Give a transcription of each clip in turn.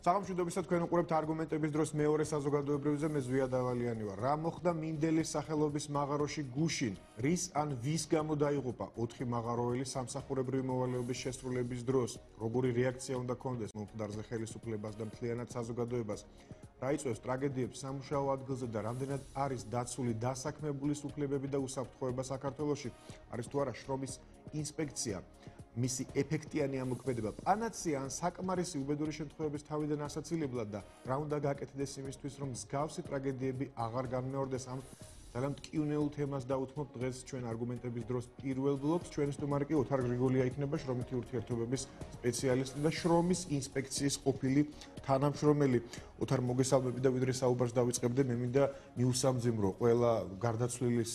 საღამოშიდობისად თქვენ უყურებთ არგუმენტების დროს მეორე საზოგადოებრივზე მე ზვია დავალიანი ვარ. რა მოხდა მინდელის სახელობის მაღაროში გუშინ? რის ან ვის გამო დაიღუპა 4 მაღაროელი სამსახურებრივი მოვალეობის შესრულების დროს? როგორი რეაქცია უნდა ჰქონდეს მომხდარზე ხელისუფლებას და მთლიანად საზოგადოებას? რა იწვევს ტრაგედიებს სამუშაო ადგილზე და რამდენად არის დაცული დასაქმებულის უფლებები და უსაფრთხოება საქართველოში? არის თუ არა შრომის ინსპექცია? მისი ეფექტიანი ამოქმედება პანაცეა ან საკმარისი უბედური შემთხვევების თავიდან ასაცილებლად და რა უნდა გაკეთდეს იმისთვის, რომ მსგავსი ტრაგედიები აღარ განმეორდეს? ამ ძალიან მტკივნეულ თემას დაუთმობთ დღეს ჩვენ არგუმენტების დროს პირველ ბლოკს. ჩვენი სტუმარი კი ოთარ გრიგოლია იქნება, შრომითი ურთიერთობების სპეციალისტი და შრომის ინსპექციის ყოფილი თანამშრომელი. ოთარ, მოგესალმები და ვიდრე საუბარს დავიწყებდე, მე მინდა მიუსამძიმრო ყველა გარდაცვლილის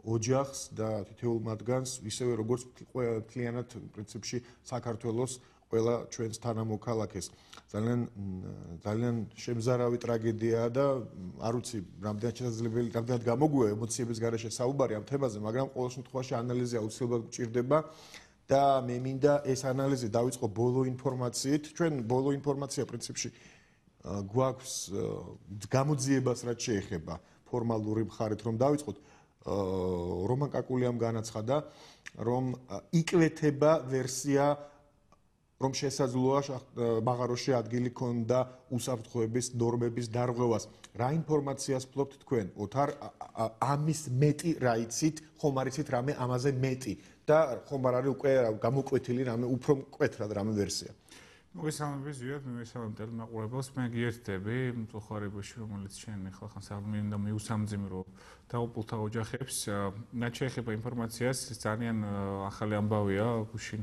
ოჯახს და თითოეულ მათგანს, ისევე როგორც მთლიანად პრინციპში საქართველოს ყველა ჩვენს თანამოქალაქეს. ძალიან შემზარავი ტრაგედიაა და არ ვიცი, რამდენად შესაძლებელი, რამდენად გამოგვია ემოციების გარეშე საუბარი ამ თემაზე, მაგრამ ყოველ შემთხვევაში ანალიზი აუცილებლად გჭირდება და მე მინდა ეს ანალიზი დავიწყო ბოლო ინფორმაციით. ჩვენ ბოლო ინფორმაცია პრინციპში გვაქვს გამოძიებას რაც შეეხება ფორმალური მხარით რომ დავიწყოთ. რომან კაკულიამ განაცხადა, რომ იკვეთება ვერსია, რომ შესაძლოა მაღაროში ადგილი ქონდა უსაფრთხოების ნორმების დარღვევას. რა ინფორმაციას ფლობთ თქვენ, ოთარ, ამის მეტი რა იცით, ხომ არ იცით რამე ამაზე მეტი და ხომ არ არის უკვე გამოკვეთილი რამე უფრო მკვეთრად რამე ვერსია? მოგესალმებით, ზვიად, მოგესალმებით ტელემაყურებელს. მე გიერთდები მწუხარებაში, რომელიც ჩვენ ახლა ხან და მიუსამძიმრო დაუპულთა ოჯახებს. რაც შეეხება ინფორმაციას, ძალიან ახალი ამბავია, გუშინ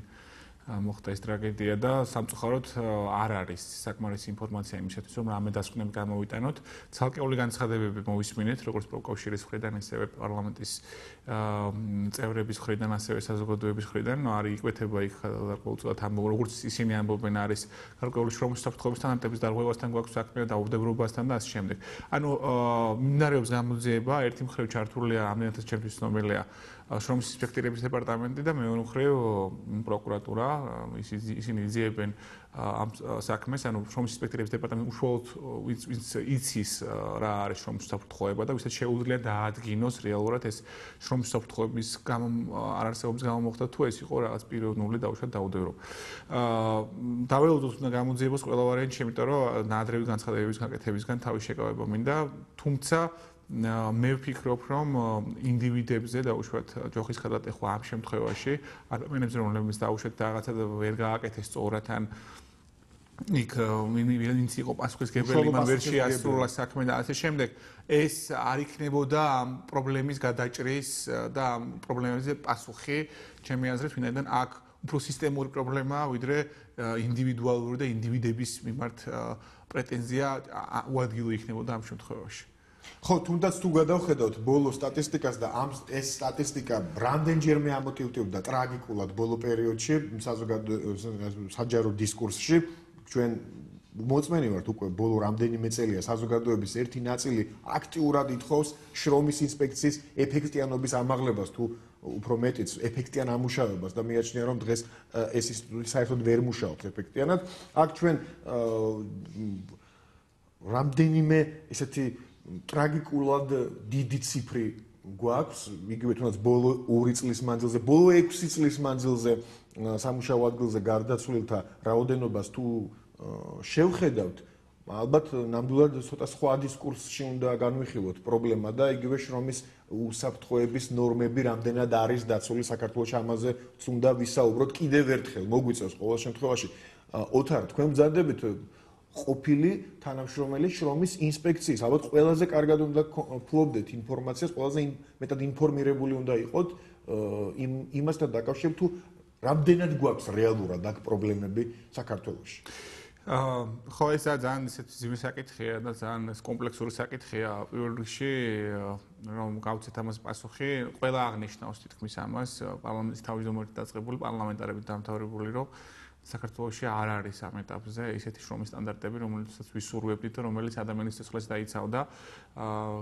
მოხდა ეს ტრაგედია და სამწუხაროდ არ არის საკმარისი ინფორმაცია იმისათვის, რომ რამე დასკვნები გამოვიტანოთ. ცალკეული განცხადებები მოვისმინეთ, როგორც პროკავშირის მხრიდან, ასევე პარლამენტის წევრების მხრიდან, ასევე საზოგადოების მხრიდან. არის იკვეთება იქ ყოველწლიურად ამბობენ, როგორც ისინი ამბობენ, არის გარკვეული შრომის საფრთხეების თანხმობის დარღვევასთან გვაქვს საქმე და დაუდევრობასთან და ასე შემდეგ. ანუ მიმდინარეობს გამოძიება, ერთი მხრივ ჩართულია ამდენადაც ჩემთვის ცნობილია შრომის ინსპექტორების დეპარტამენტი და მეორე მხრივ პროკურატურა. ისინი იძიებენ ამ საქმეს, ანუ შრომის ინსპექტორების დეპარტამენტი უშუალოდ იცის რა არის შრომის საფრთხეობა და ვისაც შეუძლია დაადგინოს რეალურად ეს შრომის საფრთხეობის არარსებობის გამო მოხდა თუ ეს იყო რაღაც პიროვნული დაუშვათ დაუდევრობა. დაველოდოთ უნდა გამოძიებას ყველა ვარიანტში, იმიტომ რომ ნაადრევი განცხადებების გაკეთებისგან თავის შეკავება მინდა, თუმცა მე ვფიქრობ, რომ ინდივიდებზე დაუშვათ ჯოხის გადატეხვა ამ შემთხვევაში ადამიანებზე, რომლებიც დაუშვათ რაღაცა ვერ გააკეთეს სწორად ან იქ ვინც იყო პასუხისმგებელი, მან ვერ შეასრულა საქმე და ასე შემდეგ, ეს არ იქნებოდა ამ პრობლემის გადაჭრის და ამ პრობლემებზე პასუხი, ჩემი აზრით, ვინაიდან აქ უფრო სისტემური პრობლემაა, ვიდრე ინდივიდუალური და ინდივიდების მიმართ პრეტენზია უადგილო იქნებოდა ამ შემთხვევაში. ხო, თუნდაც თუ გადავხედავთ ბოლო სტატისტიკას და ეს სტატისტიკა რამდენჯერმე ამოტივტივდა ტრაგიკულად ბოლო პერიოდში საჯარო დისკურსში, ჩვენ მოწმენი ვართ უკვე ბოლო რამდენიმე წელია საზოგადოების ერთი ნაწილი აქტიურად ითხოვს შრომის ინსპექციის ეფექტიანობის ამაღლებას თუ უფრო მეტიც ეფექტიან ამუშავებას და მიაჩნია რომ დღეს ეს ინსტიტუტი საერთოდ ვერ მუშაობს ეფექტიანად. აქ ჩვენ რამდენიმე ესეთი ტრაგიკულად დიდი ციფრი გვაქვს, იგივე თუნდაც ბოლო 2 წლის მანძილზე, ბოლო 6 წლის მანძილზე სამუშაო ადგილზე გარდაცვლილთა რაოდენობას თუ შევხედავთ, ალბათ ნამდვილად ცოტა სხვა დისკურსში უნდა განვიხილოთ პრობლემა და იგივე შრომის უსაფრთხოების ნორმები რამდენად არის დაცული საქართველოში, ამაზე უნდა ვისაუბროთ კიდევ ერთხელ, მოგვიწევს ყოველ შემთხვევაში. ოთარ, თქვენ ბრძანდებით ყოფილი თანამშრომელი შრომის ინსპექციის, ალბათ ყველაზე კარგად უნდა ფლობდეთ ინფორმაციას, ყველაზე მეტად ინფორმირებული უნდა იყოთ იმასთან დაკავშირებით, თუ რამდენად გვაქვს რეალურად აქ პრობლემები საქართველოში. ხო, ეს ძალიან ისეთი ძიმე საკითხია და ძალიან კომპლექსური საკითხია. პირველ რიგში რომ გავცეთ ამას პასუხი, ყველა აღნიშნავს თითქმის ამას, პარლამენტის თავმჯდომარედ დაწყებული, პარლამენტარებით დამთავრებული, რომ საქართველოში არ არის ამ ეტაპზე ისეთი შრომის სტანდარტები, რომელიცაც ვისურვებდით და რომელიც ადამიანის სიცოცხლეს დაიცავდა.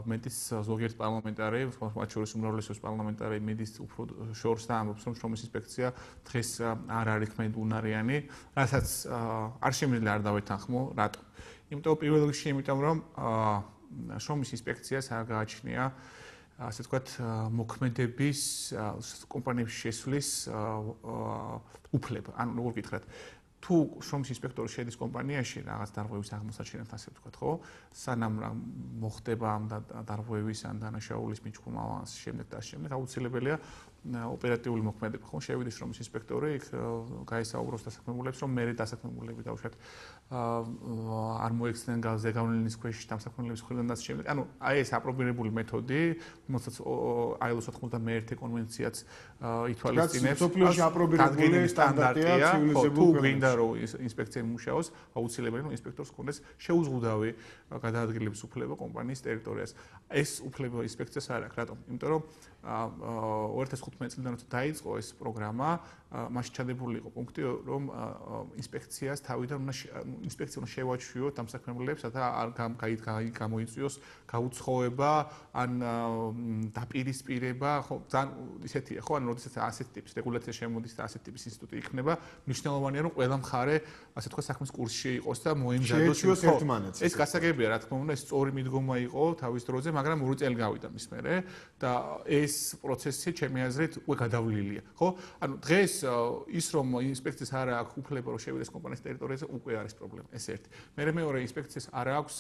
მეტის ზოგიერთ პარლამენტარი, მათ შორის უმრავლესობის პარლამენტარი მიდის უფრო შორს და ამბობს, რომ შრომის ინსპექცია დღეს არ არის თქვენ უნარიანი, რასაც არ შემიძლია არ დავეთანხმო. რატო? იმიტომ პირველ რიგში, იმიტომ რომ შრომის ინსპექციას არ გააჩნია ასე ვთქვათ, მოქმედების კომპანიებში შესვლის უფლება. ანუ როგორ გითხრათ, თუ შრომის ინსპექტორი შედის კომპანიაში რაღაც დარღვევის აღმოსაჩენად, ასე ვთქვათ, ხო? სანამ მოხდება ამ დარღვევის ან დანაშაულის მიჩხუბა ამას შემდეგ და შემდეგ აუცილებელია ოპერატიული მოქმედება, ხო? შევიდეს შრომის ინსპექტორი, იქ გაესაუბროს დასაქმებულებს, რომ მერე დასაქმებულები დაუშვათ არ მოექცნენ ზეგავლენის ქვეშ დამსაქმებულების მხრიდან და შემდეგ. ანუ აი ეს აპრობირებული მეთოდი, რომელსაც ILO 91 კონვენციაც ითვალისწინებს, სოფლიოში აპრობირებული სტანდარტია ცივილიზებულ გვინდა რომ ინსპექცია იმუშაოს, აუცილებელია რომ ინსპექტორს ჰქონდეს შეუზღუდავი გადაადგილების უფლება კომპანიის ტერიტორიაზე. ეს უფლება ინსპექციას არ აქვს. რატომ? იმიტომ რომ 2015 წლიდან როცა დაიწყო ეს პროგრამა, მაშინ ჩადებული იყო პუნქტი, რომ ინსპექცია უნდა შევაჩვიოთ დამსაქმებულებს და არ გამოიწვიოს გაუცხოება ან დაპირისპირება, ხო, ძალიან ისეთია, ხო, ანუ როდესაც ასეთ ტიპის რეგულაცია შემოდის და ასეთ ტიპის ინსტიტუტი იქნება, მნიშვნელოვანია რომ ყველა მხარე, ასე თქვა, საქმის კურსში იყოს და მოემზადოს ერთმანეთს. ეს გასაგებია, რა თქმა უნდა, ეს სწორი მიდგომა იყო თავის დროზე, მაგრამ 2 წელი გავიდა მის მერე და ეს პროცესი ჩემი აზრით უკვე გადავლილია, ხო? ანუ დღეს ის რომ ინსპექციის არ აქვს უფლება რომ შევიდეს კომპანიის ტერიტორიაზე, უკვე არის პრობლემა, ეს ერთი. მეორე ინსპექციის არ აქვს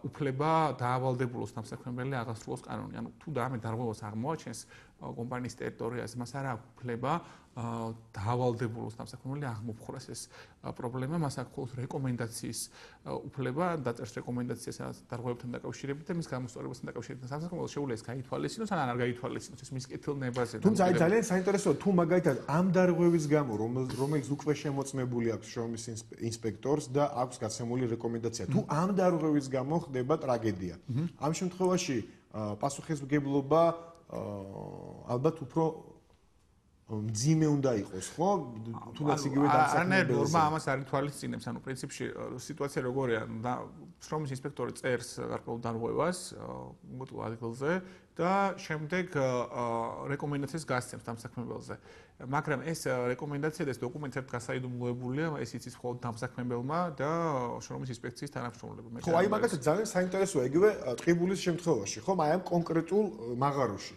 უფლება დაავალდებულოს დამსაქმებელი აღასრულოს კანონი. ანუ თუ ამ დარღვევას აღმოაჩენს კომპანიის ტერიტორიაზე, მას არ აქვს უფლება დაავალდებულოს დამსაქმებელი აღმოფხვრას ეს პრობლემა, მას აქვს მხოლოდ რეკომენდაციის უფლება, დაწერს რეკომენდაციას დარღვევებთან დაკავშირებით და მის გამოსწორებასთან დაკავშირებით. სამსაქმებელს შეუძლია ეს გაითვალისწინოს, ან არ გაითვალისწინოს, ეს მის კეთილნებაზე. თუმცა აი ძალიან საინტერესოა, თუ მაგალითად ამ დარღვევის გამო, რომელიც უკვე შემოწმებული აქვს შრომის ინსპექტორს და აქვს გაცემული რეკომენდაცია, თუ ამ დარღვევის გამო ხდება ტრაგედია. ამ შემთხვევაში პასუხისმგებლობა ალბათ უფრო მძიმე უნდა იყოს, ხო? თუნდაც იგივე დამსაქმებელზე. ნორმა ამას არ ითვალისწინებს, ანუ პრინციპში სიტუაცია როგორია, შრომის ინსპექტორი წერს გარკვეულ დარღვევას მოტულ ადგილზე და შემდეგ რეკომენდაციას გასცემს დამსაქმებელზე. მაგრამ ეს რეკომენდაცია და ეს დოკუმენტი ერთ გასაიდუმლოებულია, ეს იცის მხოლოდ დამსაქმებელმა და შრომის ინსპექციის თანამშრომლებმა. ხო, აი მაგალითად ძალიან საინტერესოა იგივე ტყიბულის შემთხვევაში, ხო, აი ამ კონკრეტულ მაღაროში.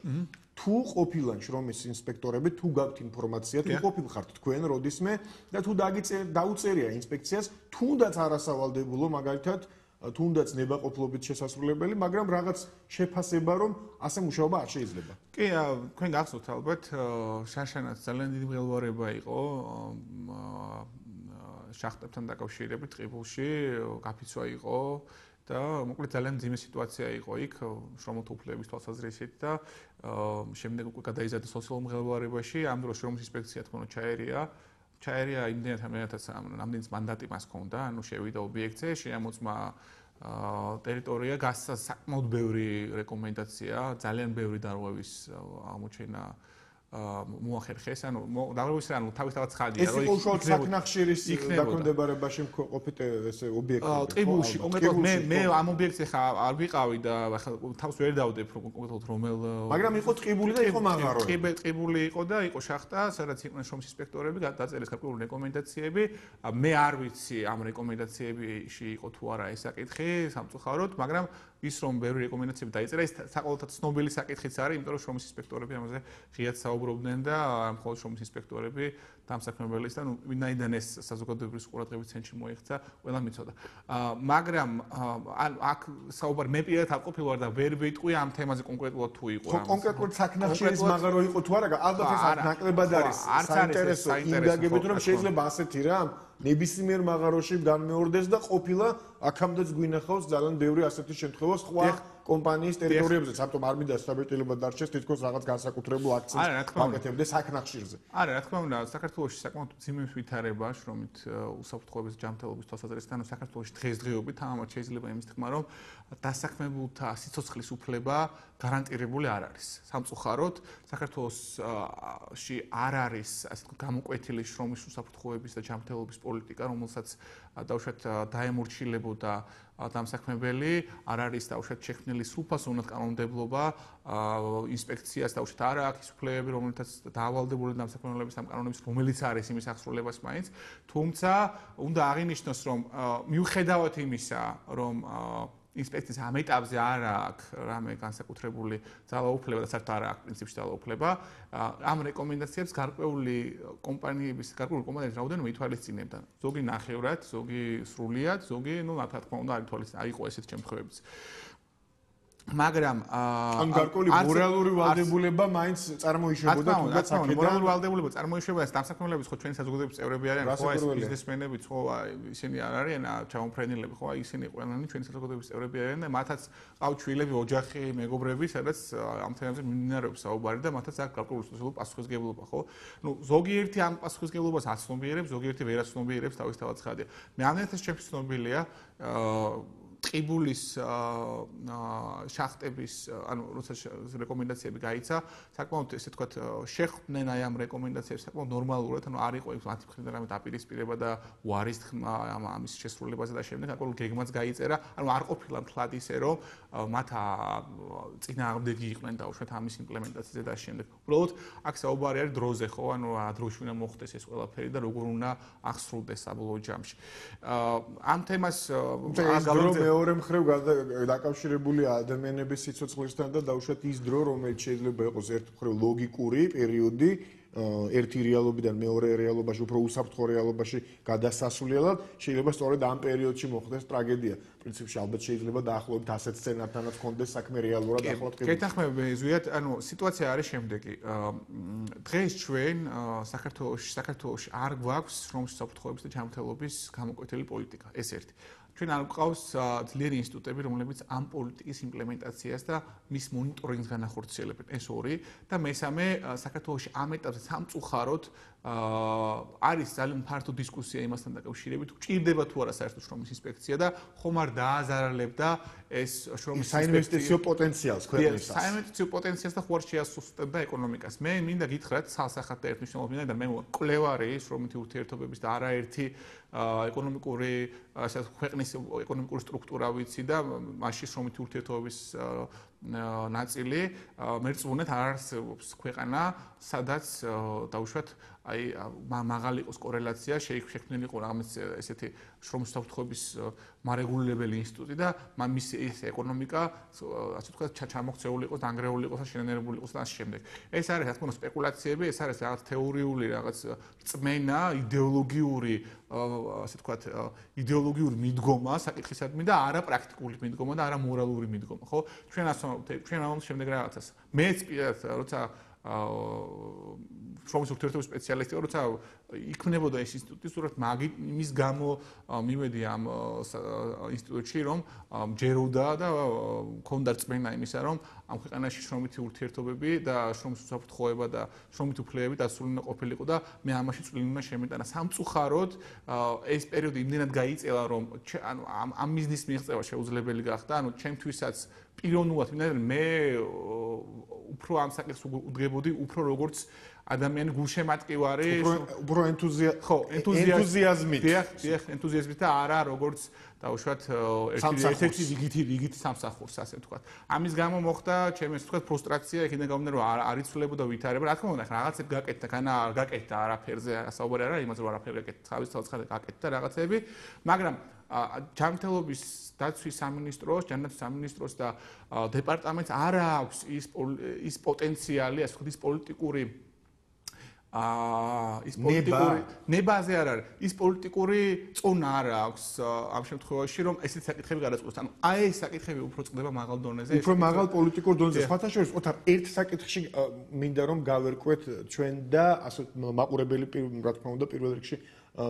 თუ ყოფილან შრომის ინსპექტორები, თუ გაქვთ ინფორმაცია, თუ ყოფილხართ თქვენ როდისმე და თუ დაუწერია ინსპექციას, თუნდაც არასავალდებულო მაგალითად, თუნდაც ნებაყოფლობით შესასრულებელი, მაგრამ რაღაც შეფასება რომ ასე მუშაობა არ შეიძლება. კი, თქვენ გახსოვთ ალბათ, შაშანაც ძალიან დიდი მღელვარება იყო შახტებთან დაკავშირებით ტყიბულში, გაფიცვა იყო და მოკლედ ძალიან ძიმე სიტუაცია იყო იქ შრომთა უფლებების თვალსაზრისით და შემდეგ უკვე გადაიზარდა სოციალურ მღელვარებაში. ამ დროს შრომის ინსპექცია თქო ჩაერია იმდენად რამდენიც მანდატი მას ჰქონდა, ანუ შევიდა ობიექტზე, შეამოწმა ტერიტორია, გასცა საკმაოდ ბევრი რეკომენდაცია, ძალიან ბევრი დარღვევის აღმოჩენა მოახერხეს, ანუ დარღვევის რა, ანუ თავისთავად ცხადია, რომ ეს უშუალოდ საქნახშირის დაქვემდებარებაში მყოფით ესე ობიექტები. ტყიბულში კონკრეტულად მე ამ ობიექტზე ხა არ ვიყავი და ხა თავს ვერ დავდებ კონკრეტულად რომელ მაგრამ იყო ტყიბული და იყო მაღაროში. ტყიბული იყო და იყო შახტა, სადაც იყვნენ შრომის ინსპექტორები, დაწერეს გარკვეული რეკომენდაციები. მე არ ვიცი ამ რეკომენდაციებში იყო თუ არა ეს საკითხი სამწუხაროდ, მაგრამ ის რომ ბევრი რეკომენდაციები დაიწერა, ეს საყოველთაოდ ცნობილი საკითხიც არის, იმიტომ რომ შრომის ინსპექტორები ამაზე ღიად საუბრობდნენ და მხოლოდ შრომის ინსპექტორები დამსაქმებელის და ვინაიდან ეს საზოგადოებრივი ყურადღების ცენტრში მოექცა, ყველამ იცოდა. მაგრამ აქ საუბარი მე პირადად არ ყოფილვარ და ვერ ვიტყვი ამ თემაზე კონკრეტულად თუ იყო. ხო, კონკრეტულად საქნახშირის მაღარო იყო თუ არა, ალბათ ეს ნაკლებად არის საინტერესო იმდაგებით რომ შეიძლება ასეთი რა ნებისმიერ მაღაროში განმეორდეს და ყოფილა აქამდეც გვინახავს ძალიან ბევრი ასეთი შემთხვევა სხვა კომპანიის ტერიტორიებზე, საბტომ არ მინდა საბეჭდილება დარჩეს, თითქოს რაღაც განსაკუთრებულ აქცენტს ვაკეთებდეს აქნახშირზე. არა, რა თქმა უნდა, საქართველოში საკმაოდ მძიმე ვითარება შრომით უსაფრთხოების ჯანმრთელობის თვალსაზრისით, ანუ საქართველოში დღესდღეობით თამამად შეიძლება იმის თქმა, რომ დასაქმებულთა სიცოცხლის უფლება გარანტირებული არ არის. სამწუხაროდ, საქართველოში არ არის ასე ვთქვათ გამოკვეთილი შრომის უსაფრთხოების და ჯანმრთელობის პოლიტიკა, რომელსაც დაუშვათ დაემორჩილებოდა დამსაქმებელი, არ არის დაუშვათ შექმნილი სრულფასოვნად კანონმდებლობა, ინსპექციას დაუშვათ არ აქვს უფლებები, რომელთაც დაავალდებული დამსაქმებლების ამ კანონების, რომელიც არის იმის აღსრულებას მაინც, თუმცა უნდა აღინიშნოს, რომ მიუხედავად იმისა, რომ ინსპექციის ამ ეტაპზე არ აქვს რამე განსაკუთრებული ძალაუფლება და საერთოდ არ აქვს პრინციპში ძალაუფლება, ამ რეკომენდაციებს გარკვეული კომპანიების რაოდენობა ითვალისწინებდა. ზოგი ნახევრად, ზოგი სრულიად, ზოგი, რა თქმა უნდა, არ ითვალისწინებდა, იყო ესეთ შემთხვევებიც. მაგრამ ან გარკვეული მორალური ვალდებულება მაინც წარმოიშვებოდა თუნდაც აქედან მორალური ვალდებულება წარმოიშვება ეს დამსაქმებლების ხო ჩვენი საზოგადოების წევრები არიან ხო ეს ბიზნესმენებიც ხო ისინი არ არიან ჩამოფრენილები ხო ისინი ყველანი ჩვენი საზოგადოების წევრები არიან და მათაც ყავთ შვილები ოჯახი მეგობრები სადაც ამ თემებზე მიმდინარეობს საუბარი და მათაც აქვს გარკვეული სოციალური პასუხისმგებლობა ხო ნუ ზოგიერთი ამ პასუხისმგებლობას აცნობიერებს ზოგიერთი ვერ აცნობიერებს თავისთავად ხადია მე ამერეთის ჩემს ცნობილია ტყიბულის შახტების, ანუ როცა რეკომენდაციები გაიცა, საკმაოდ ესე ვთქვათ, შეხვდნენ აი ამ რეკომენდაციებს საკმაოდ ნორმალურად, ანუ არ იყო ის მათი მხრიდან რამე დაპირისპირება და უარის თქმა ამის შესრულებაზე და შემდეგ საკმაოდ გეგმაც გაიწერა, ანუ არ ყოფილა მთლად ისე, რომ მათ წინააღმდეგი იყვნენ დაუშვათ ამის იმპლემენტაციაზე და შემდეგ. უბრალოდ აქ საუბარი არის დროზე, ხო, ანუ დროში უნდა მოხდეს ეს ყველაფერი და როგორ უნდა აღსრულდეს საბოლოო ჯამში. ამ თემას მეორე მხრივ დაკავშირებული ადამიანების სიცოცხლესთან და დაუშვათ ის დრო, რომელიც შეიძლება იყოს ერთ მხრივ ლოგიკური პერიოდი, ერთი რეალობიდან მეორე რეალობაში, უფრო უსაფრთხო რეალობაში გადასასვლელად, შეიძლება სწორედ ამ პერიოდში მოხდეს ტრაგედია. პრინციპში ალბათ შეიძლება დაახლოებით ასეთ სცენართანაც კონდეს საქმე რეალურად ახლად ყიდულში. გეთანხმები ზვიად, ანუ სიტუაცია არის შემდეგი. დღეს ჩვენ საქართველოში არ გვაქვს შრომის უსაფრთხოების და ჯანმრთელობის გამოკვეთილი პოლიტიკა. ეს ერთი. ჩვენ არ გვყავს ძლიერი ინსტიტუტები, რომლებიც ამ პოლიტიკის იმპლემენტაციას და მის მონიტორინგს განახორციელებენ. ეს ორი და მესამე, საქართველოში ამ ეტაპზე სამწუხაროდ არის ძალიან ფართო დისკუსია იმასთან დაკავშირებით, ჭირდება თუ არა საერთოდ შრომის ინსპექცია და ხომ არ დააზარალებდა ეს შრომის საინვესტიციო პოტენციალს ქვეყნისას. საინვესტიციო პოტენციალს და ხوار შეასუსტებდა ეკონომიკას. მე მინდა გითხრათ სალსახად და ერთმნიშვნელოვნად მინდა და მე მკვლევარი შრომითი ურთიერთობების და არაერთი ეკონომიკური ასე ქვეყნის ეკონომიკური სტრუქტურა ვიცი და მასში შრომითი ურთიერთობების ნაწილი მერწმუნეთ არ არსებობს ქვეყანა სადაც დაუშვათ აი მაღალი იყოს კორელაცია შექმნილი იყო რაღაც ესეთი შრომის უსაფრთხოების მარეგულირებელი ინსტიტუტი და მის ეს ეკონომიკა ასე ვთქვათ ჩამოქცეული იყოს დანგრეული იყოს და შენერებული იყოს და ამ შემდეგ ეს არის რა თქმა უნდა სპეკულაციები ეს არის რაღაც თეორიული რაღაც რწმენა იდეოლოგიური ასე ვთქვათ იდეოლოგიური მიდგომა საკითხისადმი და არა პრაქტიკული მიდგომა და არა მორალური მიდგომა ხო ჩვენ ამ შემდეგ რაღაცას მეც როცა შრომის ურთიერთობების სპეციალისტი ვარ, როცა იქმნებოდა ეს ინსტიტუტი, სწორედ იმის გამო მივედი ამ ინსტიტუტში, რომ მჯეროდა და მქონდა რწმენა იმისა, რომ ამ ქვეყანაში შრომითი ურთიერთობები და შრომის უსაფრთხოება და შრომითი უფლებები დასული უნდა ყოფილიყო და მე ამაში წვლილი უნდა შემეტანა. სამწუხაროდ ეს პერიოდი იმდენად გაიწელა, რომ ანუ ამ მიზნის მიღწევა შეუძლებელი გახდა, ანუ ჩემთვისაც პიროვნულად მე უფრო ამ საკითხს უდგებოდი, უფრო როგორც ადამიანი გულშემატკივარი, უფრო ენთუზიაზმით. დიახ, ენთუზიაზმით და არა როგორც დაუშვათ ერთ-ერთი რიგითი სამსახურს, ასე ვთქვათ. ამის გამო მოხდა ჩემი ასე ვთქვათ ფრუსტრაცია, იქიდან გამომდინარე რომ არ იცვლებოდა ვითარება. რა თქმა უნდა, რაღაცები გაკეთდა, განა არ გაკეთდა არაფერზე, საუბარი არა იმაზე, რომ არაფერი გაკეთდა, თავისთავად გაკეთდა რაღაცები, მაგრამ ჯანმრთელობის დაცვის სამინისტროს, ჯანდაცვის სამინისტროს და დეპარტამენტს არ აქვს ის პოტენციალი, ასე ვთქვათ, ის პოლიტიკური ნებაზე არ არის. ის პოლიტიკური წონა არ აქვს ამ შემთხვევაში, რომ ესეთი საკითხები გადაწყვეტოს. ანუ აი ეს საკითხები უფრო წყდება მაღალ დონეზე. უფრო მაღალ პოლიტიკურ დონეზე. სხვათა შორის, ოთარ, ერთ საკითხში მინდა რომ გავერკვეთ ჩვენ და ასე მაყურებელი რა თქმა უნდა პირველ რიგში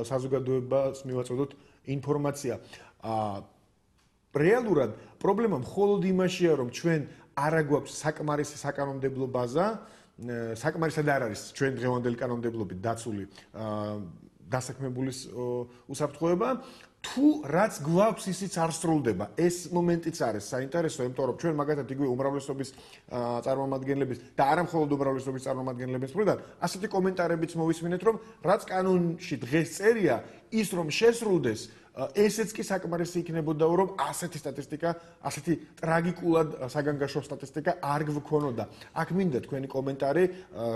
საზოგადოებას მივაწოდოთ ინფორმაცია. რეალურად პრობლემა მხოლოდ იმაშია, რომ ჩვენ არა გვაქვს საკმარისი საკანონმდებლო ბაზა, საკმარისად არ არის ჩვენ დღევანდელი კანონმდებლობით დაცული დასაქმებულის უსაფრთხოება, თუ რაც გვაქვს ისიც არ სრულდება. ეს მომენტიც არის საინტერესო, იმიტომ რომ ჩვენ მაგათად იგივე უმრავლესობის წარმომადგენლების და არა მხოლოდ უმრავლესობის წარმომადგენლების მხრიდან ასეთი კომენტარებიც მოვისმინეთ, რომ რაც კანონში დღეს წერია, ის რომ შესრულდეს, ესეც კი საკმარისი იქნებოდა, რომ ასეთი სტატისტიკა, ასეთი ტრაგიკულად საგანგაშო სტატისტიკა არ გვქონოდა. აქ მინდა თქვენი კომენტარი,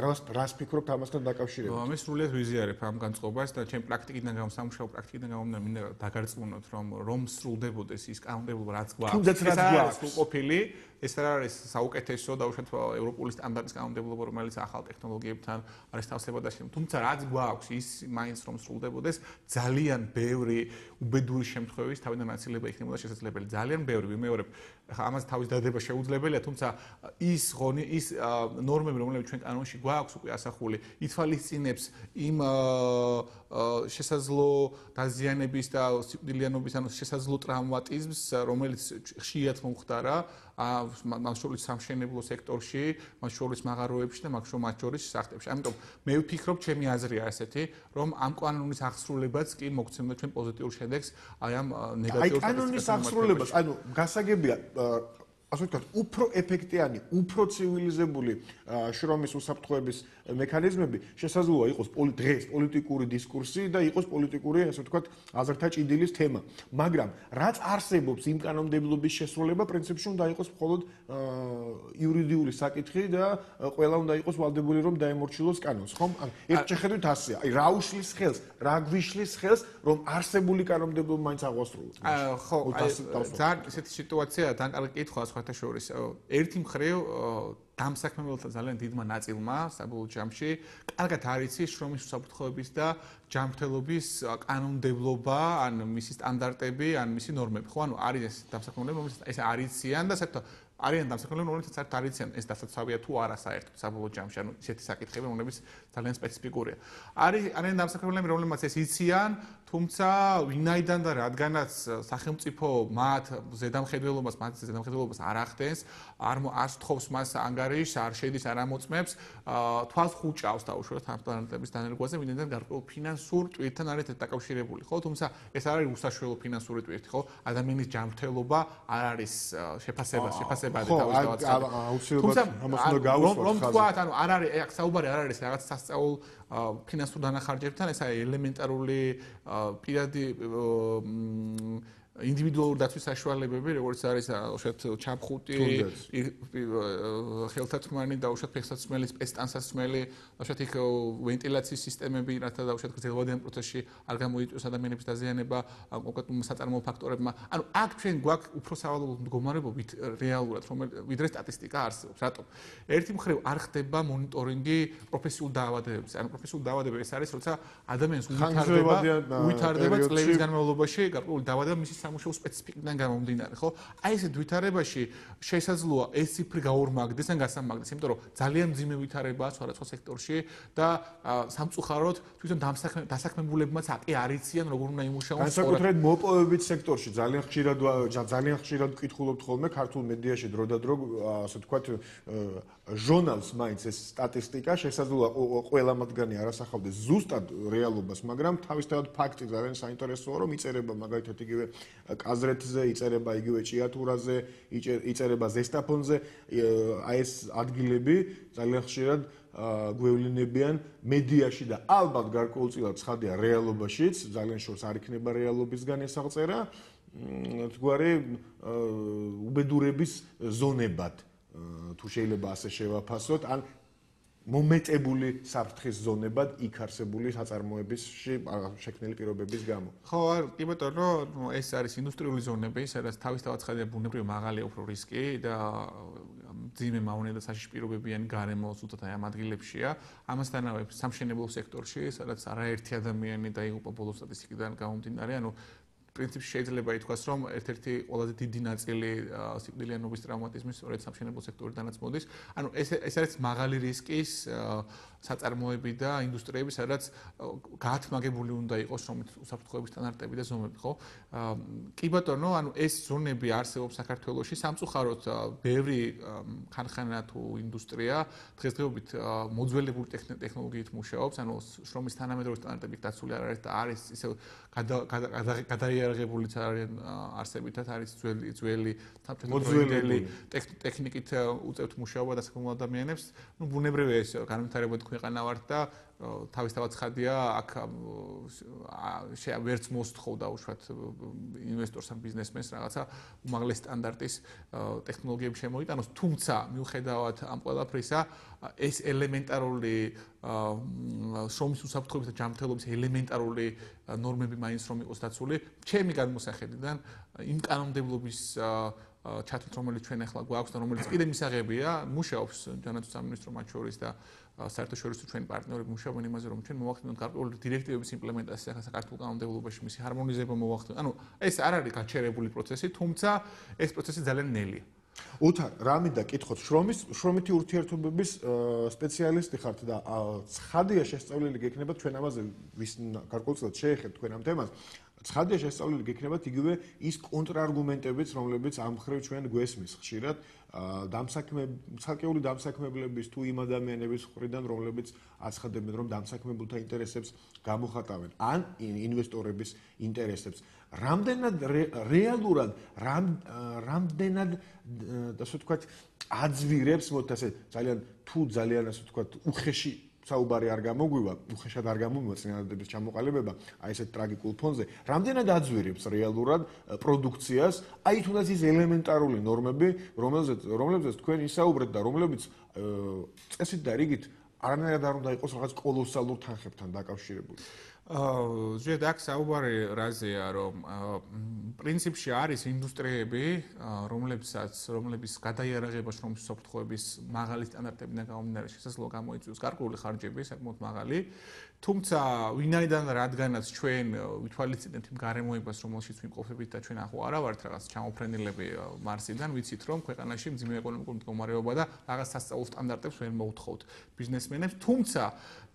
რას ფიქრობთ ამასთან დაკავშირებით? მე სრულიად ვიზიარებ ამ განწყობას და ჩემ პრაქტიკიდან სამუშაო პრაქტიკიდან გამომდინარე მინდა დაგარწმუნოთ, რომ სრულდებოდეს ის კანონმდებლობა, რაც გვაქვს. თუნდაც რაც გვაქვს სრულყოფილი, ეს არ არის საუკეთესო და უშუალოდ ევროპული სტანდარტის კანონმდებლობა, რომელიც ახალ ტექნოლოგიებთან არის თავსებადაში. თუმცა რაც გვაქვს, ის მაინც რომ სრულდებოდეს, ძალიან ბევრი უბედური შემთხვევის თავიდან აცილება იქნებოდა შესაძლებელი. ძალიან ბევრი, ვიმეორებ, ამას თავის დადება შეუძლებელია, თუმცა ის ნორმები, რომლებიც ჩვენ კანონში გვაქვს უკვე ასახული, ითვალისწინებს იმ შესაძლო დაზიანების და სიკვდილიანობის, ანუ შესაძლო ტრავმატიზმს, რომელიც ხშირად მომხდარა მას შორის სამშენებლო სექტორში, მას შორის მაღაროებში და მათ შორის სახლებში. ამიტომ მე ვფიქრობ, ჩემი აზრია ასეთი, რომ ამ კანონის აღსრულებაც კი მოგცემდა ჩვენ პოზიტიურ შედეგს აი ამ ნეგატიურ სტატისტიკას. კანონის აღსრულებას, ანუ გასაგებია, ასე ვთქვათ, უფრო ეფექტიანი, უფრო ცივილიზებული შრომის უსაფრთხოების მექანიზმები შესაძლოა იყოს დღეს პოლიტიკური დისკურსი და იყოს პოლიტიკური, ასე ვთქვათ, აზრთა ჭიდილის თემა. მაგრამ რაც არსებობს იმ კანონმდებლობის შესრულება, პრინციპში უნდა იყოს მხოლოდ იურიდიული საკითხი და ყველა უნდა იყოს ვალდებული, რომ დაემორჩილოს კანონს, ხომ? ერთ შეხედვით ასეა. აი რა უშლის ხელს, რა გვიშლის ხელს, რომ არსებული კანონმდებლობა მაინც აღვასრულოთ. ხო, ძალიან ესეთი სიტუაცია, ძალიან კარგი კითხვაა სხვათა შორის. ერთი მხრივ დამსაქმებელთა ძალიან დიდმა ნაწილმა საბოლოო ჯამში კარგად არ იცის შრომის უსაფრთხოების და ჯანმრთელობის კანონმდებლობა, ან მისი სტანდარტები, ან მისი ნორმები. ხო, ანუ არის დამსაქმებლები, რომელსაც ეს არ იციან და საერთოდ არიან დამსაქმებლები, რომელსაც საერთოდ არ იციან ეს დასაცავია თუ არა საერთოდ საბოლოო ჯამში, ანუ ისეთი საკითხები, რომლებიც ძალიან სპეციფიკურია. არიან დამსაქმებლები, რომლებსაც ეს იციან, თუმცა ვინაიდან და რადგანაც სახელმწიფო მათ ზედამხედველობას არ ახდენს, არ სთხოვს მას ანგარიშს, არ შედის, არ ამოწმებს, თვალს ხუჭავს დაუშვათ ამ სტანდარტების დანერგვაზე, ვინაიდან გარკვეულ ფინანსურ ტვირთთან არის დაკავშირებული, ხო? თუმცა ეს არ არის უსაშველო ფინანსური ტვირთი, ხო? ადამიანის ჯანმრთელობა არ არის შეფასებადი თავის დავაწყებული. თუმცა რომ თქვათ, ანუ არ არის, აქ საუბარი არ არის რაღაც სასწაულ ფინანსურ დანახარჯებთან, ეს არის ელემენტარული პირადი ინდივიდუალური დაცვის საშუალებები, როგორც არის უშუალოდ ჩაფხუტი, ხელთათქმანი და უშუალოდ ფეხსაცმელი, სპეცტანსაცმელი, უშუალოდ იქ ვენტილაციის სისტემები, რათა და უშუალოდ გრძელვადიან პროცესში არ გამოიწვიოს ადამიანების დაზიანება კონკრეტულ საწარმოო ფაქტორებმა. ანუ აქ ჩვენ გვაქვს უფრო სავალალო მდგომარეობით რეალურად, ვიდრე სტატისტიკა არსებობს. რატომ? ერთი მხრივ არ ხდება მონიტორინგი პროფესიულ დაავადებებზე. ანუ პროფესიულ დაავადებები ეს არის, როცა ადამიანს უვითარდება წლების განმავლობაში გარკვეული დაავადება მისი სამუშაო სპეციფიკიდან გამომდინარე, ხო? აი ესე ვითარებაში შესაძლოა ეს ციფრი გაორმაგდეს ან გასამაგდეს, იმიტომ რომ ძალიან მძიმე ვითარებაა სხვადასხვა სექტორში და სამწუხაროდ თვითონ დასაქმებულებმაც აკი არ იციან როგორ უნდა იმუშაონ. განსაკუთრებით მოპოვებით სექტორში ძალიან ხშირად ვკითხულობთ ხოლმე ქართულ მედიაში დრო და დრო, ასე ვთქვათ, ჟურნალს მაინც ეს სტატისტიკა შესაძლოა ყველა მათგანი არ ასახავდეს ზუსტად რეალობას, მაგრამ თავისთავად ფაქტი ძალიან საინტერესოა, რომ იწერება მაგალითად იგივე კაზრეთზე, იწერება იგივე ჭიათურაზე, იწერება ზესტაფონზე, აი ეს ადგილები ძალიან ხშირად გვევლინებიან მედიაში და ალბათ გარკვეულწილად ცხადია რეალობაშიც, ძალიან შორს არ იქნება რეალობისგან ეს აღწერა, თქვარი უბედურების ზონებად, თუ შეიძლება ასე შევაფასოთ, ან მომეტებული საფრთხის ზონებად იქ არსებული საწარმოებისში შექმნილი პირობების გამო. ხო, კი ბატონო, ეს არის ინდუსტრიული ზონები, სადაც თავისთავად ცხადია ბუნებრივი მაღალია უფრო რისკი და მძიმე მავნე და საშიში პირობებიანი გარემო ზუსტად აი ამ ადგილებშია. ამასთანავე სამშენებლო სექტორში, სადაც არაერთი ადამიანი დაიღუპა ბოლო სტატისტიკიდან გამომდინარე, ანუ პრინციპში შეიძლება ითქვას, რომ ერთ-ერთი ყველაზე დიდი ნაწილი სიკვდილიანობის ტრავმატიზმის სწორედ სამშენებლო სექტორიდანაც მოდის. ანუ ეს არის მაღალი რისკის საწარმოები და ინდუსტრიები, სადაც გაათმაგებული უნდა იყოს უსაფრთხოების სტანდარტები და ზომები, ხო? კი ბატონო, ანუ ეს ზონები არსებობს საქართველოში, სამწუხაროდ ბევრი ხანხანა თუ ინდუსტრია დღესდღეობით მოძველებული ტექნოლოგიით მუშაობს, ანუ შრომის თანამედროვე სტანდარტებით დაცული არ არის და არის ისე გადაიარაღებულიც არიან არსებითად, არის ძველი სამწუხაროდ ტექნიკით უწევთ მუშაობა დასაქმებულ ადამიანებს. ნუ ბუნებრივია ეს განვითარებადი ქვეყანა ვართ და თავისთავად ცხადია, აქ ვერც მოსთხოვდა უშუალოდ ინვესტორს ან ბიზნესმენს რაღაცა უმაღლესი სტანდარტის ტექნოლოგიები შემოიტანოს, თუმცა მიუხედავად ამ ყველაფრისა, ეს ელემენტარული შრომის უსაფრთხოების და ჯანმრთელობის ელემენტარული ნორმები მაინც რომ იყოს დაცული, ჩემი გადმოსახედიდან იმ კანონმდებლობის ჩათვლით, რომელიც ჩვენ ახლა გვაქვს და რომელიც კიდე მისაღებია, მუშაობს ჯანმრთელობის სამინისტრო მათ შორის და საერთაშორისო ჩვენი პარტნიორები მუშაობენ იმაზე, რომ ჩვენ მოვახდინოთ გარკვეული დირექტივების იმპლემენტაცია საქართველოს კანონმდებლობაში, მისი ჰარმონიზება მოვახდინოთ. ანუ ეს არ არის გაჩერებული პროცესი, თუმცა ეს პროცესი ძალიან ნელია. ოთარ, რა მინდა კითხოთ, შრომითი ურთიერთობების სპეციალისტი ხართ და ცხადია შესწავლილი გექნება ჩვენ ამაზე ვის გარკვეულწილად შეეხებთ თქვენ ამ თემას. ცხადია შესწავლილი გექნებათ იგივე ის კონტრარგუმენტებიც, რომლებიც ამ მხრივ ჩვენ გვესმის ხშირად ცალკეული დამსაქმებლების თუ იმ ადამიანების მხრიდან, რომლებიც აცხადებენ, რომ დამსაქმებელთა ინტერესებს გამოხატავენ, ან ინვესტორების ინტერესებს. რამდენად რეალურად, რამდენად ასე ვთქვათ, აძვირებს, მოდი ასე ძალიან ასე ვთქვათ, უხეში საუბარი არ გამოგვივა, უხეშად არ გამომივა წინადადების ჩამოყალიბება, აი ესეთ ტრაგიკულ ფონზე, რამდენად აძვირებს რეალურად პროდუქციას, აი თუნდაც ის ელემენტარული ნორმები, რომლებზეც თქვენ ისაუბრეთ და რომლებიც წესით და რიგით არანაირად არ უნდა იყოს რაღაც კოლოსალურ თანხებთან დაკავშირებული. ზოგადად აქ საუბარი რაზეა, რომ პრინციპში არის ინდუსტრიები, რომლების გადაიარაღება შრომის უსაფრთხოების მაღალი სტანდარტებიდან გამომდინარე შესაძლოა გამოიწვიოს გარკვეული ხარჯები, საკმაოდ მაღალი. თუმცა ვინაიდან რადგანაც ჩვენ ვითვალისწინებთ იმ გარემოებას, რომელშიც ვიმყოფებით და ჩვენ ახლა არა ვართ რაღაც ჩამოფრენილები მარსიდან, ვიცით რომ ქვეყანაში მძიმე ეკონომიკური მდგომარეობა და რაღაც სასწავლო სტანდარტებს ვერ მოუთხოვთ ბიზნესმენებს, თუმცა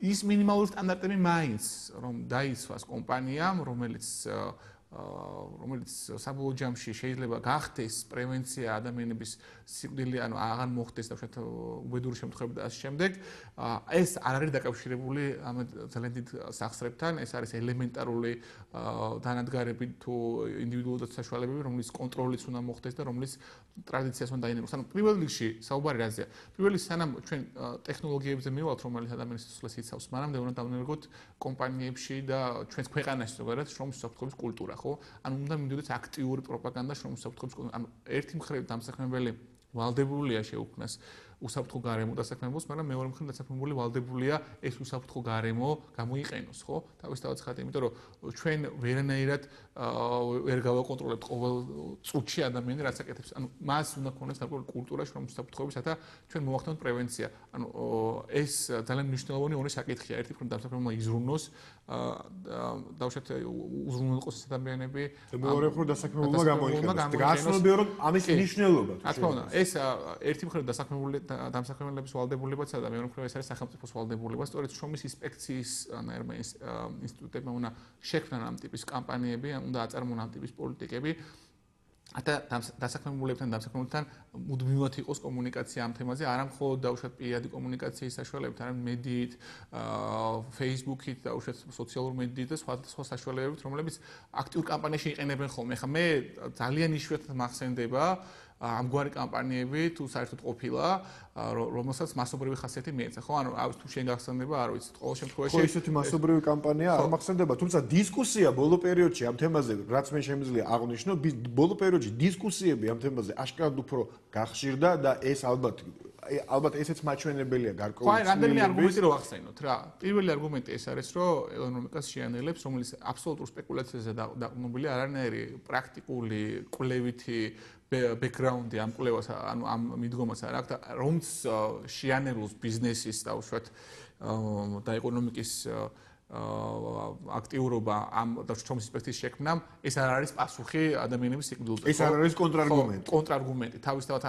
ის მინიმალური სტანდარტები მაინც რომ დაიცვას კომპანიამ, რომელიც საბოლოო ჯამში შეიძლება გახდეს პრევენცია ადამიანების სიკვდილი, ანუ აღარ მოხდეს და უშუალოდ უბედური შემთხვევები და ასე შემდეგ, ეს არ არის დაკავშირებული ამ ძალიან დიდ სახსრებთან, ეს არის ელემენტარული დანადგარები თუ ინდივიდუალურად საშუალებები, რომლის კონტროლიც უნდა მოხდეს და რომლის ტრადიციას უნდა დაინერგოს. ანუ პირველ რიგში საუბარი რაზეა? პირველ რიგში სანამ ჩვენ ტექნოლოგიებზე მივალთ, რომელიც ადამიანის სიცოცხლეს იცავს, მანამდე უნდა დავნერგოთ კომპანიებში და ჩვენს ქვეყანაში ზოგადად შრომის უსაფრთხოების კულტურა, ხო? ანუ უნდა მინდოდეს აქტიური პროპაგანდა შრომის უსაფრთხოების კულტურა. ანუ ერთი მხრივ დამსაქმებელი ვალდებულია შეუქმნას უსაფრთხო გარემო დასაქმებულს, მაგრამ მეორე მხრივ დასაქმებული ვალდებულია ეს უსაფრთხო გარემო გამოიყენოს, ხო? თავისთავად ცხადია, იმიტომ რომ ჩვენ ვერანაირად ვერ გავაკონტროლებთ ყოველ წუთში ადამიანი რაც აკეთებს. ანუ მას უნდა ქონდეს გარკვეული კულტურა შრომის უსაფრთხოების, რათა ჩვენ მოვახდინოთ პრევენცია. ანუ ეს ძალიან მნიშვნელოვანი ორი საკითხია. ერთი მხრივ დამსაქმებელმა იზრუნოს დავუშვათ უზრუნველყოს ადამიანები, მეორე მხრივ დასაქმებულმა გამოიყენოს. გასწორებია რომ ამის მნიშვნელობა. რა თქმა უნდა, ეს ერთი მხრივ დამსაქმებლების ვალდებულებაც და მეორე მხრივ ეს არის სახელმწიფოს ვალდებულება. სწორედ შრომის ინსპექციის ინსტიტუტებმა უნდა შექმნან ამ ტიპის კამპანიები, უნდა აწარმოონ ამ ტიპის პოლიტიკები. და დასაქმებულებთან მუდმივად იყოს კომუნიკაცია ამ თემაზე, არა მხოლოდ დაუშვათ პირადი კომუნიკაციის საშუალებებით, არამედ მედიით, Facebook-ით, დაუშვათ სოციალურ მედიით და სხვა საშუალებებით, რომლებიც აქტიურ კამპანიაში იყენებენ ხოლმე. ხა მე ძალიან იშვიათად მახსენდება ამგვარი კამპანიები თუ საერთოდ ყოფილა, რომელსაც მასობრივი ხასიათი მიეცა, ხო? ანუ თუ შენ გახსენდება, არ ვიცი, ყოველ შემთხვევაში ხო, ისეთი მასობრივი კამპანია არ მახსენდება, თუმცა დისკუსია ბოლო პერიოდში ამ თემაზე, რაც მე შემიძლია აღვნიშნო, ბოლო პერიოდში დისკუსიები ამ თემაზე აშკარად უფრო გახშირდა და ეს ალბათ ესეც მაჩვენებელია გარკვეული ცვლილებების. ხო, რამდენიმე არგუმენტი რო ახსენოთ რა. პირველი არგუმენტი ეს არის, რომ ეკონომიკას შეანელებს, რომელიც აბსოლუტურ სპეკულაციაზე დაყრდნობილია, არანაირი პრაქტიკული კვლევითი background-ი ამ კვლევას, ანუ ამ მიდგომას არ აქვს და რომც შეანელოს ბიზნესის და უშუალოდ და ეკონომიკის აქტიურობა ამ შრომის ინსპექციის შექმნამ, ეს არ არის პასუხი ადამიანების სიკვდილზე. ეს არ არის კონტრარგუმენტი. კონტრარგუმენტი. თავისთავად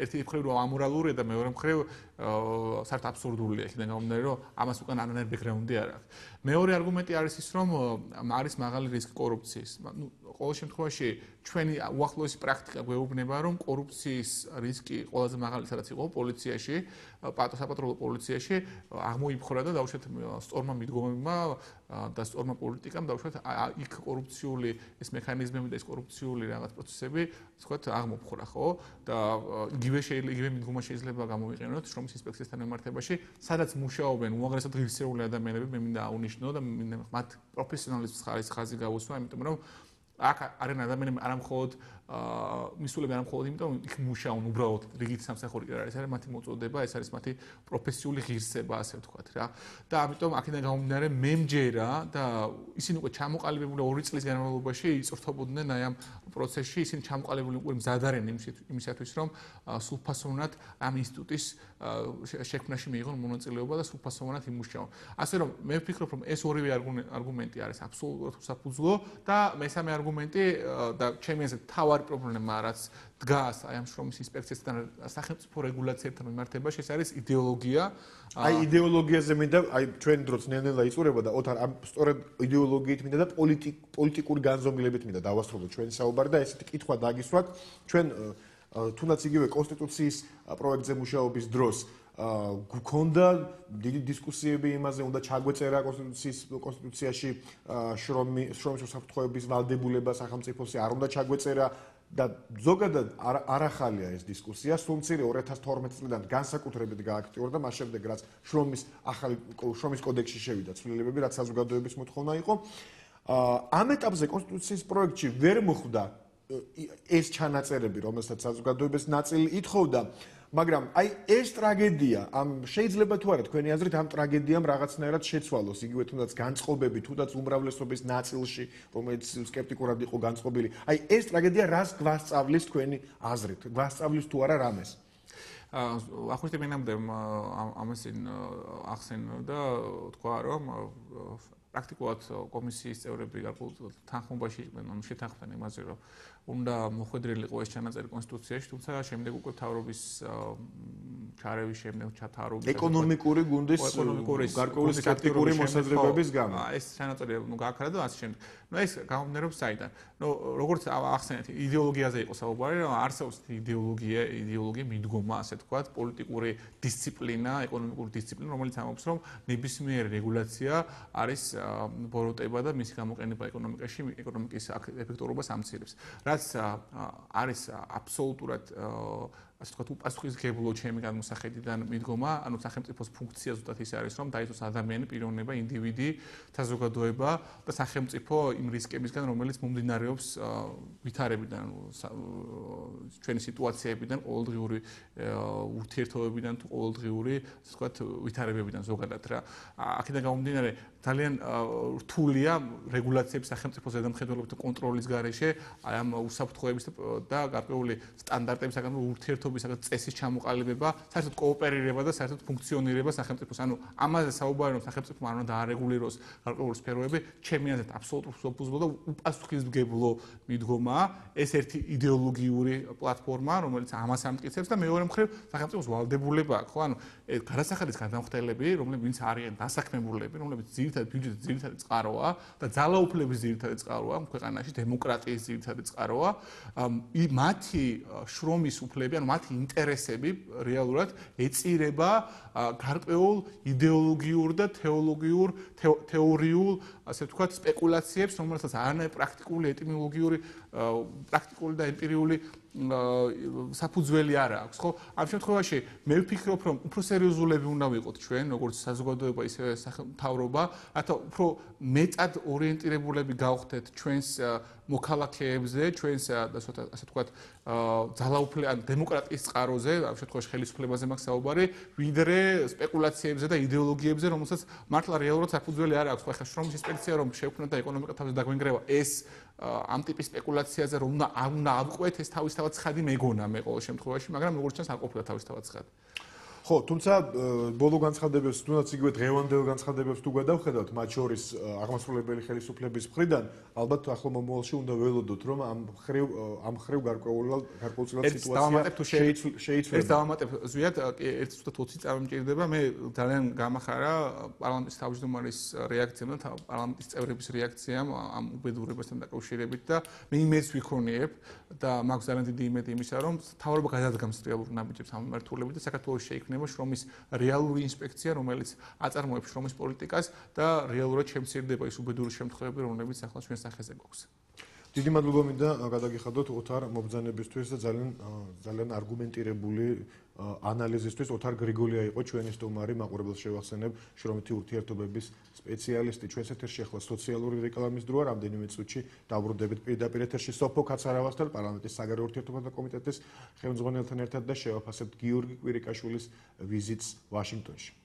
ერთი მხრივ რომ ამორალურია და მეორე მხრივ საერთოდ აბსურდულია, იქიდან გამომდინარე, რომ ამას უკან არანაირი ბექგრაუნდი არ აქვს. მეორე არგუმენტი არის ის, რომ არის მაღალი რისკი კორუფციის. ყოველ შემთხვევაში ჩვენი უახლოესი პრაქტიკა გვეუბნება, რომ კორუფციის რისკი ყველაზე მაღალი სადაც იყო პოლიციაში, საპატრულო პოლიციაში აღმოიფხვრა და დაუშვათ სწორმა მიდგომებმა და სწორმა პოლიტიკამ დაუშვათ იქ კორუფციული ეს მექანიზმები და ეს კორუფციული რაღაც პროცესები, თქვათ, აღმოფხვრა, ხო? და იგივე მიდგომა შეიძლება გამოვიყენოთ შრომის ინსპექციასთან მიმართებაში, სადაც მუშაობენ უმაღლესად ღირსეული ადამიანები, მე მინდა აღვნიშნო და მათ პროფესიონალიზმის ხაზი გავუსვა, იმიტომ რომ აქ არიან ადამიანები არამხოლოდ მისულები არამხოლოდ იმიტომ რომ იქ მუშაობენ უბრალოდ რიგით სამსახური არ არის მათი მოწოდება, ეს არის მათი პროფესიული ღირსება, ასე ვთქვათ რა. და ამიტომ აქედან გამომდინარე მე მჯერა და ისინი უკვე ჩამოყალიბებული 2 წლის განმავლობაში იწვრთობოდნენ აი ამ პროცესში, ისინი ჩამოყალიბებული უკვე მზად არიან იმისათვის რომ სრულფასოვნად ამ ინსტიტუტის შექმნაში მიიღონ მონაწილეობა და სრულფასოვნად იმუშაონ. ასე რომ მე ვფიქრობ რომ ეს ორივე არგუმენტი არის აბსოლუტურად უსაფუძვლო და მესამე არგუმენტი და ჩემი აზრით თავარი პრობლემა რაც დგას აი ამ შრომის ინსპექციასთან სახელმწიფო რეგულაციებთან მიმართებაში ეს არის იდეოლოგია. აი იდეოლოგიაზე მინდა აი ჩვენი დროც ნელ-ნელა იწურება და ოთარ ამ სწორედ იდეოლოგიით მინდა და პოლიტიკური განზომილებით მინდა დავასრულოთ ჩვენი საუბარი და ესეთი კითხვა დაგისვათ ჩვენ თუნდაც იგივე კონსტიტუციის პროექტზე მუშაობის დროს გქონდა დიდი დისკუსიები იმაზე, უნდა ჩაგვეწერა კონსტიტუციაში შრომის უსაფრთხოების ვალდებულება სახელმწიფოსი, არ უნდა ჩაგვეწერა და ზოგადად არ ახალია ეს დისკუსია, სულ მცირე 2012 წლიდან განსაკუთრებით გააქტიურდა, მას შემდეგ რაც შრომის კოდექსში შევიდა ცვლილებები, რაც საზოგადოების მოთხოვნა იყო. ამ ეტაპზე კონსტიტუციის პროექტში ვერ მოხვდა ეს ჩანაწერები, რომელსაც საზოგადოების ნაწილი ითხოვდა, მაგრამ აი ეს ტრაგედია, შეიძლება თუ არა თქვენი აზრით ამ ტრაგედიამ რაღაცნაირად შეცვალოს, იგივე თუნდაც განწყობები, თუნდაც უმრავლესობის ნაწილში, რომელიც სკეპტიკურად იყო განწყობილი. აი ეს ტრაგედია რას გვასწავლის თქვენი აზრით? გვასწავლის თუ არა რამეს? ახლა მინდა ამას ახსენო და თქვა რომ პრაქტიკულად კომისიის წევრები გარკვეულ თანხმობაში იყვნენ, შეთანხმდნენ იმაზე, რომ უნდა მოხვედრილიყო ეს ჩანაწერი კონსტიტუციაში, თუმცა შემდეგ უკვე მთავრობის ჩარევის შემდეგ ჩათარობის ეკონომიკური გუნდის გარკვეული სკეპტიკური მოსაზრებების გამო ეს ჩანაწერი გააქარა და ასე შემდეგ. ეს გამომდინარეობს საიდან? როგორც ახსენეთ, იდეოლოგიაზე იყო საუბარი, რომ არსებობს იდეოლოგია მიდგომა, ასე თქვათ, პოლიტიკური დისციპლინა, ეკონომიკური დისციპლინა, რომელიც ამბობს, რომ ნებისმიერი რეგულაცია არის ბოროტება და მისი გამოყენება ეკონომიკაში, ეკონომიკის ეფექტურობას ამცირებს. რაც არის აბსოლუტურად ასე ვთქვათ, უპასუხისმგებლო ჩემი გადმოსახედიდან მიდგომა, ანუ სახელმწიფოს ფუნქცია ზუსტად ის არის, რომ დაიცვას ადამიანი, პიროვნება, ინდივიდი, საზოგადოება და სახელმწიფო იმ რისკებისგან, რომელიც მომდინარეობს ვითარებიდან, ჩვენი სიტუაციებიდან, ყოველდღიური ურთიერთობებიდან თუ ყოველდღიური, ასე ვთქვათ, ვითარებებიდან ზოგადად რა. აქედან გამომდინარე, ძალიან რთულია რეგულაციების სახელმწიფო ზედამხედველობის და კონტროლის გარეშე აი ამ უსაფრთხოების და გარკვეული სტანდარტების საკანონმდებლო ურთიერთობის წესის ჩამოყალიბება, საერთოდ კოოპერირება და საერთოდ ფუნქციონირება სახელმწიფოს. ანუ ამაზე საუბარი რომ სახელმწიფო არ უნდა დაარეგულიროს გარკვეული სფეროები, ჩემი აზრით აბსოლუტურად უსაფუძვლო და უპასუხისმგებლო მიდგომაა. ეს ერთი იდეოლოგიური პლატფორმა, რომელიც ამას ამტკიცებს და მეორე მხრივ სახელმწიფოს ვალდებულება აქვს, ხო? ანუ გადასახადის გადამხდელები, რომლებიც არიან დასაქმებულები, რომლებიც ბიუჯეტის ძირითადი წყაროა და ძალაუფლების ძირითადი წყაროა ქვეყანაში, დემოკრატიის ძირითადი წყაროა. მათი შრომის უფლები, ანუ მათი ინტერესები რეალურად ეწირება გარკვეულ იდეოლოგიურ და თეორიულ, ასე ვთქვათ, სპეკულაციებს, რომელსაც არანაირი პრაქტიკული, ეტიმოლოგიური, პრაქტიკული და ემპირიული საფუძველი არ აქვს, ხო? ამ შემთხვევაში მე ვფიქრობ, რომ უფრო სერიოზულები უნდა ვიყოთ ჩვენ, როგორც საზოგადოება, ისე მთავრობა, რათა უფრო მეტად ორიენტირებულები გავხდეთ ჩვენს მოქალაქეებზე, ჩვენს ასე ვთქვათ, ძალაუფლების დემოკრატიის წყაროზე, ამ შემთხვევაში ხელისუფლებაზე მაქვს საუბარი, ვიდრე სპეკულაციებზე და იდეოლოგიებზე, რომელსაც მართლა რეალურად საფუძველი არ აქვს. ხო, ახლა შრომის ინსპექცია რომ შევქმნა და ეკონომიკა თავზე დაგვენგრევა, ეს ამ ტიპის სპეკულაციაზე რომ უნდა ავყვეთ, ეს თავისთავად ცხადი მეგონა მე ყოველ შემთხვევაში, მაგრამ როგორც ჩანს არ ყოფილა თავისთავად ცხადი. ხო, თუმცა ბოლო განცხადებებს, თუნდაც იგივე დღევანდელ განცხადებებს თუ გადავხედავთ, მათ შორის აღმასრულებელი ხელისუფლების მხრიდან, ალბათ ახლო მომავალში უნდა ველოდოთ, რომ ამ ხრივ გარკვეულწილად სიტუაცია შეიცვლება. ეს დავამატებ ზვიად, ერთ ცოტა 20 წამიმჭირდება, მე ძალიან გამახარა პარლამენტის თავმჯდომარის რეაქციამ და პარლამენტის წევრების რეაქციამ ამ უბედურებასთან დაკავშირებით და მე იმედს ვიქონიებ და მაქვს ძალიან დიდი იმედი იმისა, რომ მთავრობა გადადგამს რეალურ ნაბიჯებს ამ მიმართულებით და საქართველოს შეიქმნება შრომის რეალური ინსპექცია, რომელიც აწარმოებს შრომის პოლიტიკას და რეალურად შემცირდება ის უბედური შემთხვევები, რომლებიც ახლა ჩვენ სახეზე გვაქვს. დიდი მადლობა მინდა გადაგიხადოთ ოთარ მობრძანებისთვის და ძალიან არგუმენტირებული ანალიზისთვის. ოთარ გრიგოლია იყო ჩვენი სტუმარი, მაყურებელს შევახსენებ, შრომითი ურთიერთობების სპეციალისტი. ჩვენს ეთერში ახლა სოციალური რეკლამის დროა, რამდენიმე წუთში დავბრუნდებით პირდაპირ ეთერში სოფო კაცარავასთან, პარლამენტის საგარეო ურთიერთობათა კომიტეტის ხელმძღვანელთან ერთად და შევაფასებთ გიორგი კვირიკაშვილის ვიზიტს ვაშინგტონში.